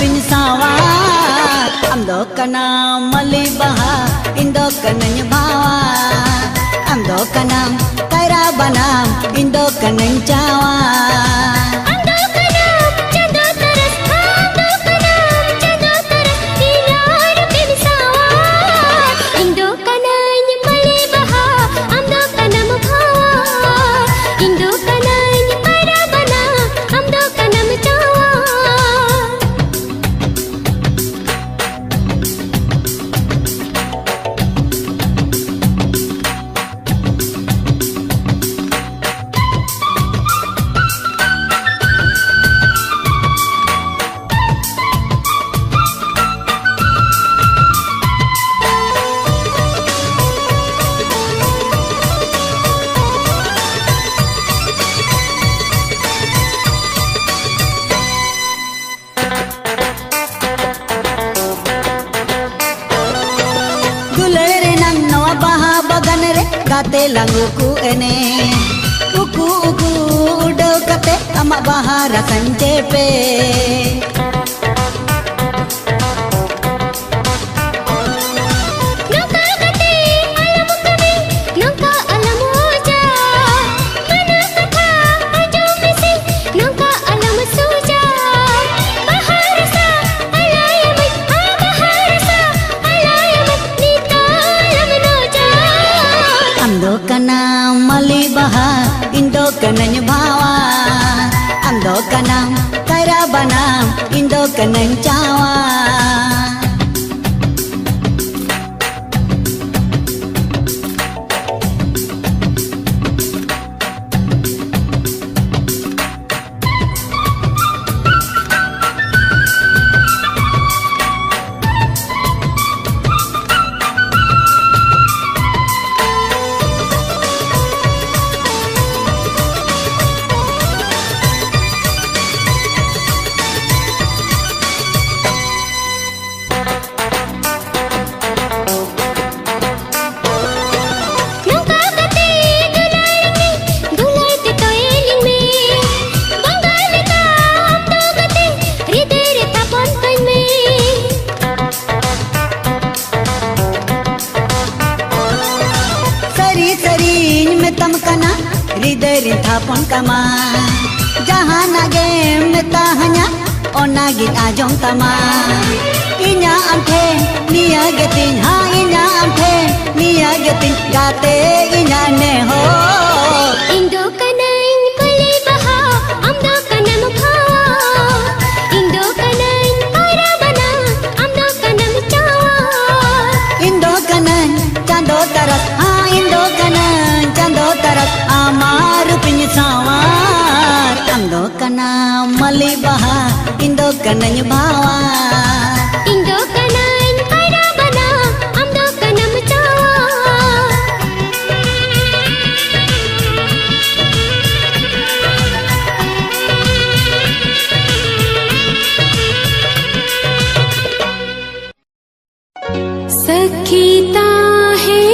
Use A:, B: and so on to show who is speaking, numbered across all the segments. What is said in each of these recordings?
A: rupinya sawa. Amdo kana mali baha, indo kananya bawa. Amdo kana kaira banam, indo kananya jawa. Kate languku ene uku uku udah kate amak bahara sanjepe nangka kate alamu kami nangka alamu aja mana kata aja misi nangka alamu suja baharasa alayamat baharasa alayamat nita alamu noja. Amdo kana mali baha, indo kananya bawa. Amdo kana kaira banam, indo kananya jawa. Rideri thapon kama jahan nage meta hanya onagin ajong tama inya ampe niya getin ha inya ampe niya getin gate inya ne ho indo kanay pali baha amdo kana mukhawa indo kanay para bana amdo kana michawa indo kanay chando taras ha indo kanay chando taras amar rupinya sawa. Amdo kana mali baha, indo kananya bawa. Indo kananya kaira bana, amdo kana macawa. Sakita hai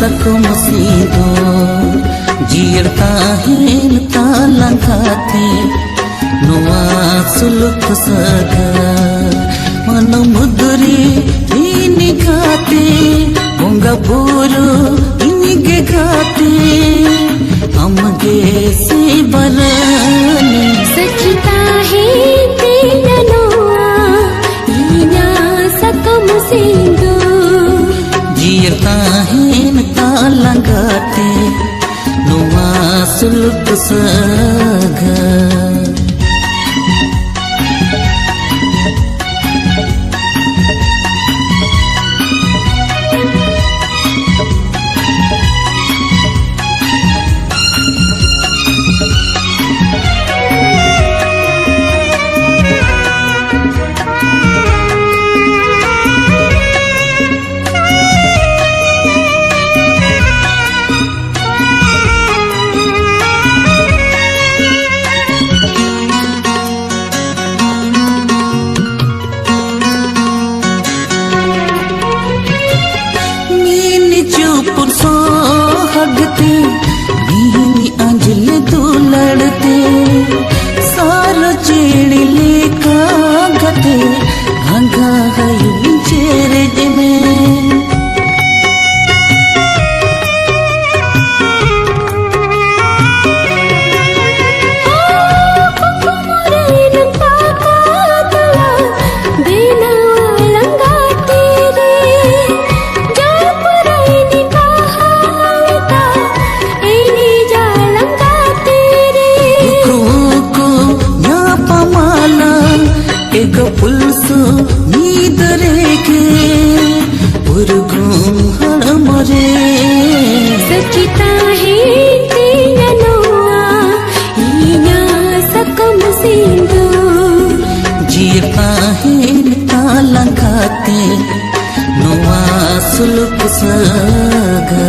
A: Aku masih do, jir tahin
B: talangkate noa suluk saga mano muduri ini kate bonga buru ini gegate amge se barani
C: सखीता है तेरा नोआ इना सकम सिंधु
B: जीता है talangkate noa suluk saga हगते नीनी अंजल तू लड़ते सारो चेड़ी लेका गते हंगा हयू चेरे देवे पुलसो नीदरे के उर्गुम हड़मरे
C: सखीता है तेरा नोआ इना सकम सिंधु
B: जीता है talangkate noa suluk saga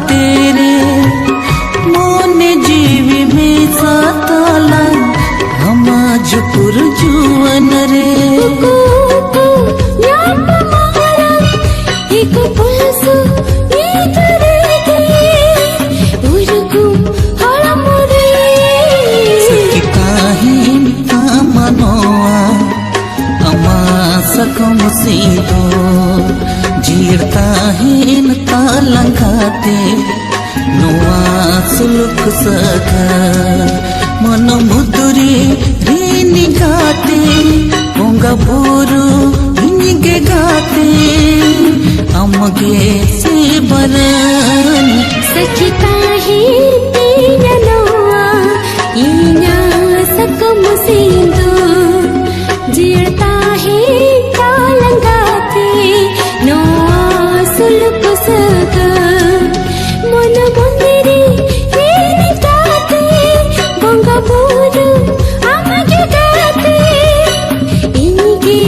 B: तेरे मोने जीवी में साताला हमाज पुरजुवन रे
C: एक पुलस नीदरे के उर्गुम हड़मरे
B: सखीता है मनोआ अमा सकम सिंधु जीता है talangkate noa suluk saga mano muduri rini gate bonga buru ini gegate amge se barani
C: सखीता है तेरा नोआ इना सकम सिंधु जीता है talangkate noa suluk saga मन मंदिरे ini kate bonga buru amge gate inge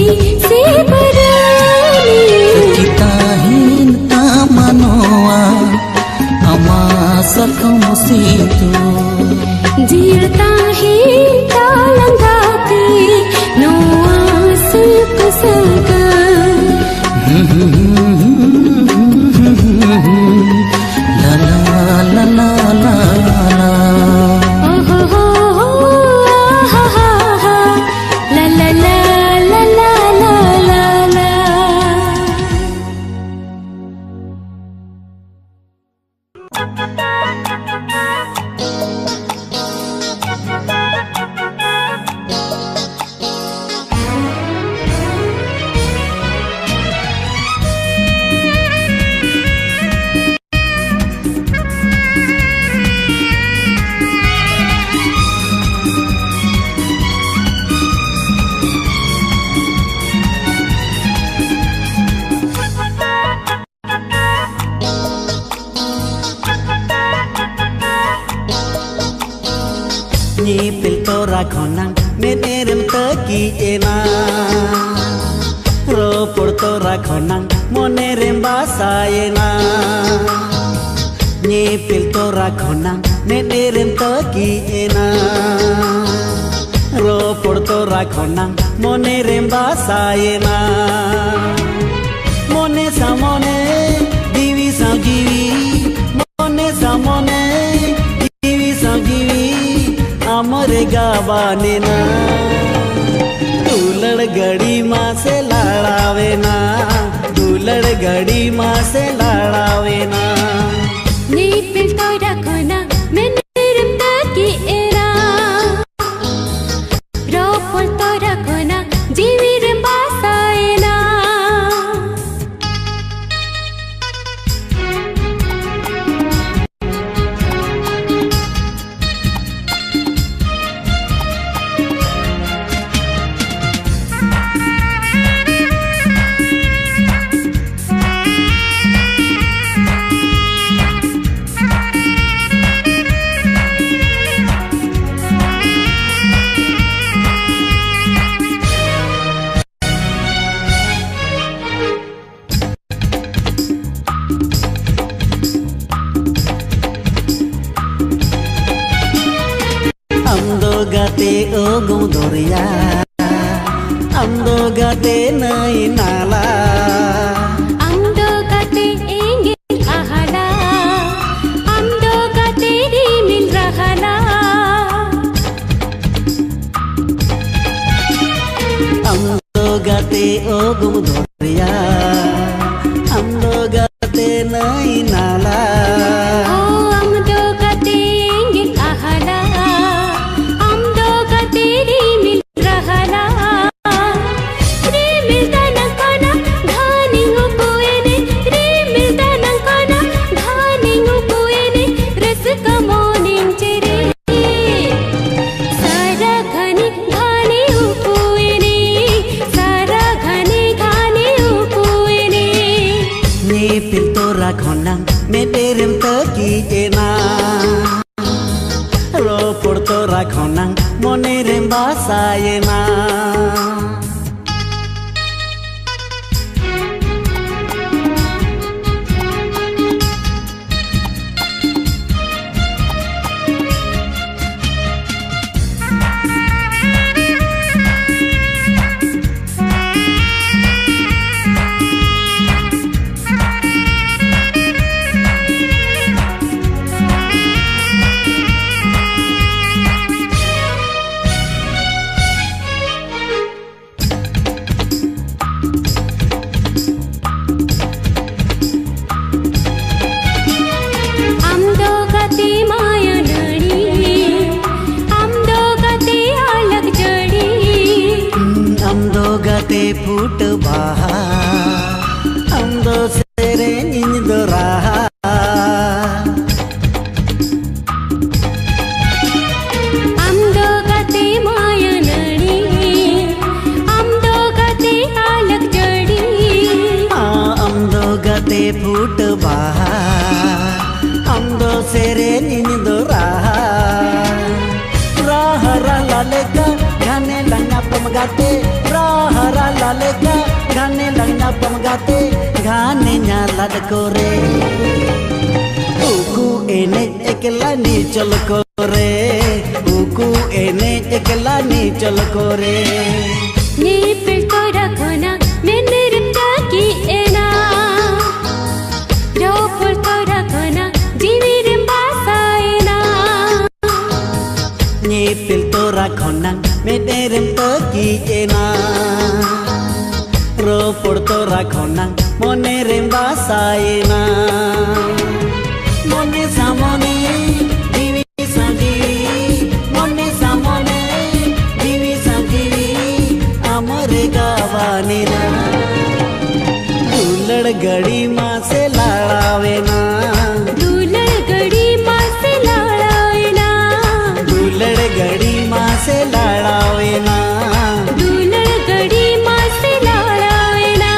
C: se barani
B: kita hin tamanoa ama sakam
A: राखोनां मेनेरम Taqi Anna ropor to rakhonang monerem basaena nyipil to rakhonang menerem teki ena ropor to rakhonang monerem basaena mone samone divi sa jivi mone samone divi sa jivi amare gabanena दुलड़ गड़ी माँ से लड़ावे ना दुलड़ गड़ी माँ से लड़ावे ना
C: नीपिल तो रखो ना मैंने रमता की एरा रोपल तो रखो ना जीवी रंबासाएना
A: gate ogong doria amdo gate nai nala
C: amdo gate engin ahala amdo gate rimil rahala
A: amdo gate ogong doria amdo gate nai nala rakhonang menerem teki ena ropor to rakhonang monerem basaena gate put baha amdo sereng indoraha
C: amdo gate maya nadi amdo gate alak jadi
A: amdo gate put baha amdo sereng indoraha rahara laleka gane langa pamgate rahara laleka gane langa pamgate gane nyalad kore uku ene ekla ni chal kore uku ene ekla ni chal kore
C: नीपिल तो रखो ना मैंने रमता की एना रोपल तो रखो ना जीवी रंबासाएना
A: nyipil to rakhonang menerem teki ena ropor to rakhonang monerem basaena mone samone divi sajivi mone samone divi sajivi amare gavanena dulad gadi ma se ladaavena
C: दूल्हड़ गड़ी माँ से लड़ाएना
A: दुलड़ गड़ी माँ से लड़ावेना
C: दूल्हड़ गड़ी माँ से लड़ाएना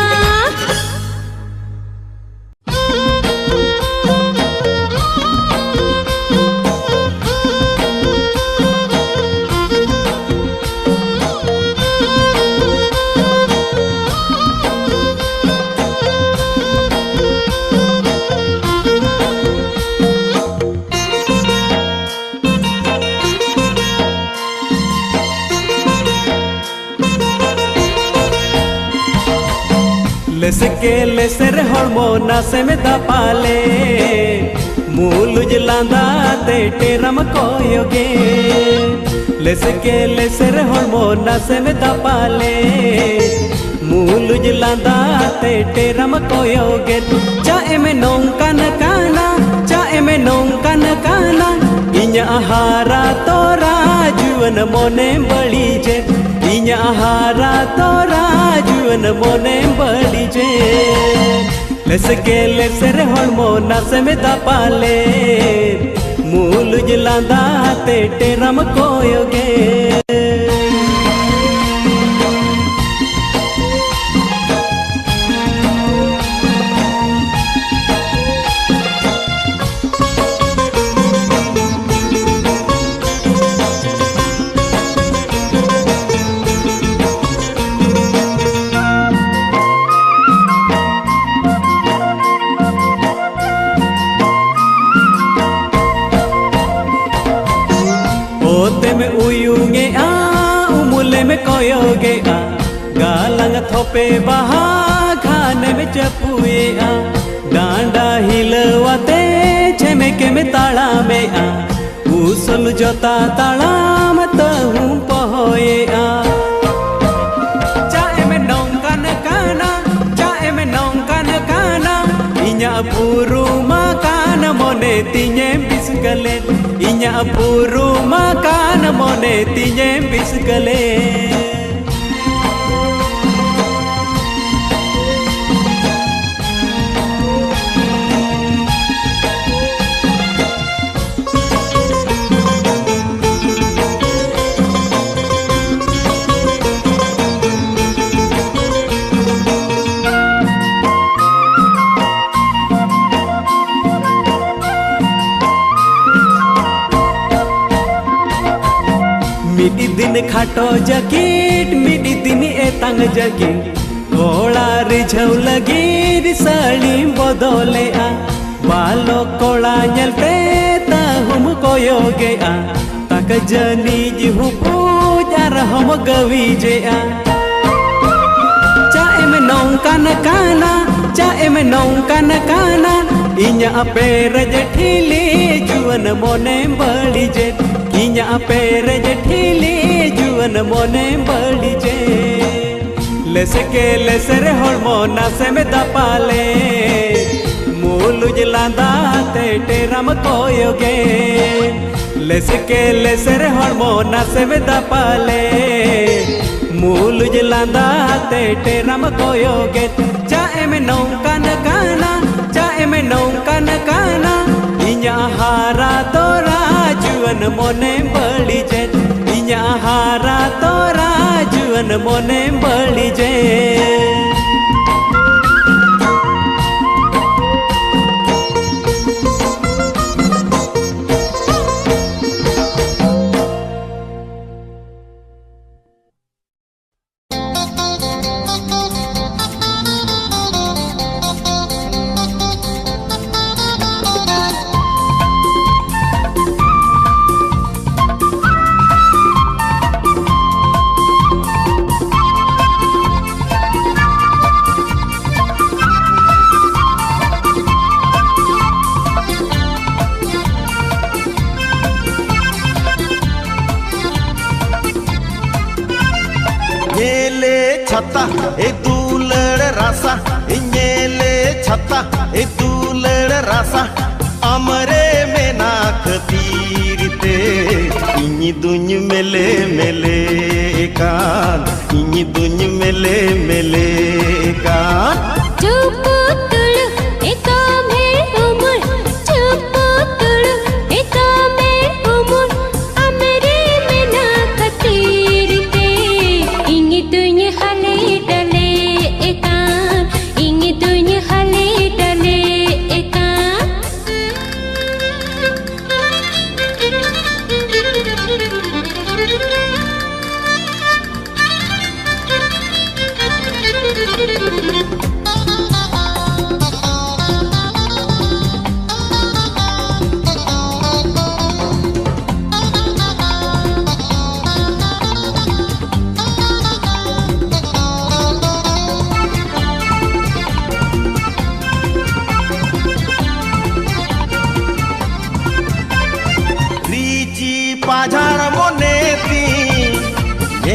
D: लेसके लेसर हड़मो नासे में दापाले मूलुज लांदा ते टेरम कोयोगे लेसके लेसर हड़मो नासे में दापाले मूलुज लांदा ते टेरम कोयोगे चाहे में नौकान काना चाहे में नौकान काना इन्या हारा तोरा जुवन मोने बड़ी जे इन्या हारा तोरा जुवन मोने बड़ी जे लेसके लेसर हड़मो नासे में दापाले मूलुज लांदा ते टेरम कोयोगे में उयूंगे उमुले में कोयोगे गालंग थोपे बहा खाने में चपुए डांडा हिलवाते छेमेके में ताड़ा में उसल जोता ताड़ा मत हूँ पहोए चाहे में नौकान काना चाहे में नौकान काना इन्या पुरु माकान मोने तिnye बिस्कले इन्या पुरु माकान मोने तिnye बिस्कले मिडी दिन खाटो जकीट मिडी दिन एतांग जकीट कोड़ा रिझव लगी साड़ी बदले बालो कोड़ा नलते ताहुम कोयोगे तक जनी जिहु पूजार हम गवीजे चाहे में नौकान काना चाहे में नौकान काना इन्या पेर जठीली जुवन मोने बड़ी जे इन्या पेर जठीली जुवन मोने बड़ी जे लेसके लेसर हड़मो नासे में दापाले मूलुज लांदा ते टेरम कोयोगे लेसके लेसर हड़मो नासे में दापाले मूलुज लांदा ते टेरम कोयोगे चाहे में नौकान काना चाहे में नौकान काना इन्या हारा तोरा जुवन मोने बड़ी जे इन्या हारा तोरा जुवन मोने बड़ी जे
E: छता ए दूलड़ रासा इन्हेले छता ए दूलड़ रासा अमरे में नाक तीरते इन्हीं दुन मेले मेले कान इन्हीं दुन मेले मेले कान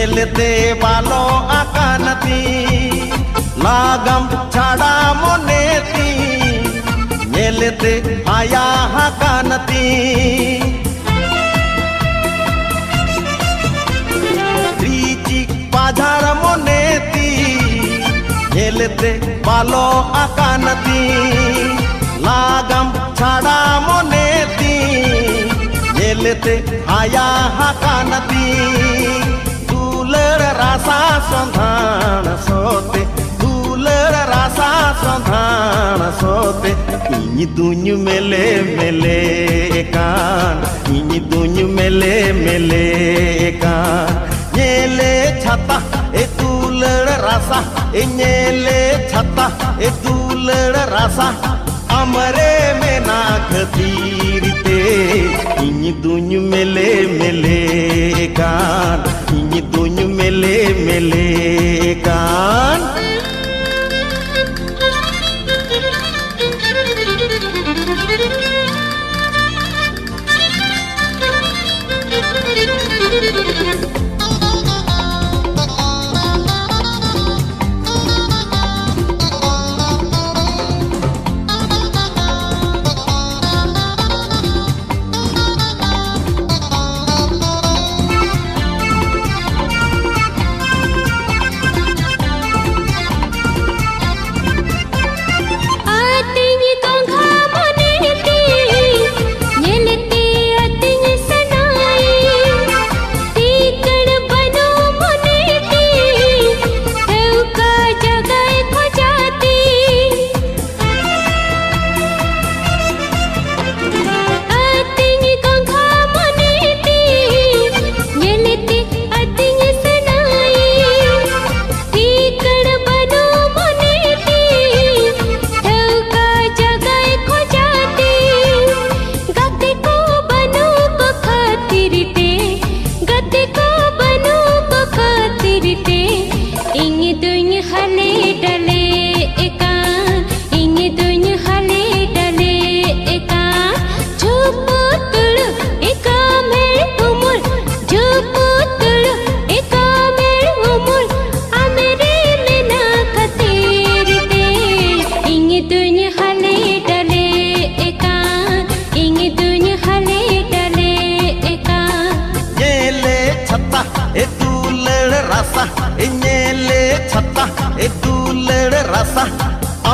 E: nyelete balo akanati lagam chada moneti nyelete aya hakanati richi pajhar moneti nyelete balo akanati lagam chada moneti nyelete aya hakanati dular rasa sondhana sote dular rasa sondhana sote ini dunyu mele mele kan ini dunyu mele mele kan nyele chata e dular rasa e nyele chata e dular rasa amare में ना खतीरते इन्हीं दुनिया मेले मेले कान इन्हीं दुनिया मेले मेले कान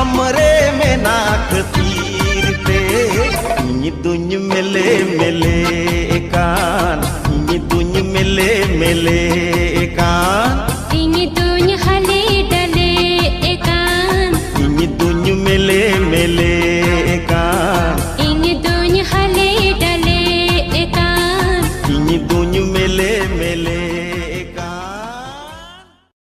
E: amre में ना खतीरते इन्हीं दुनिया मेले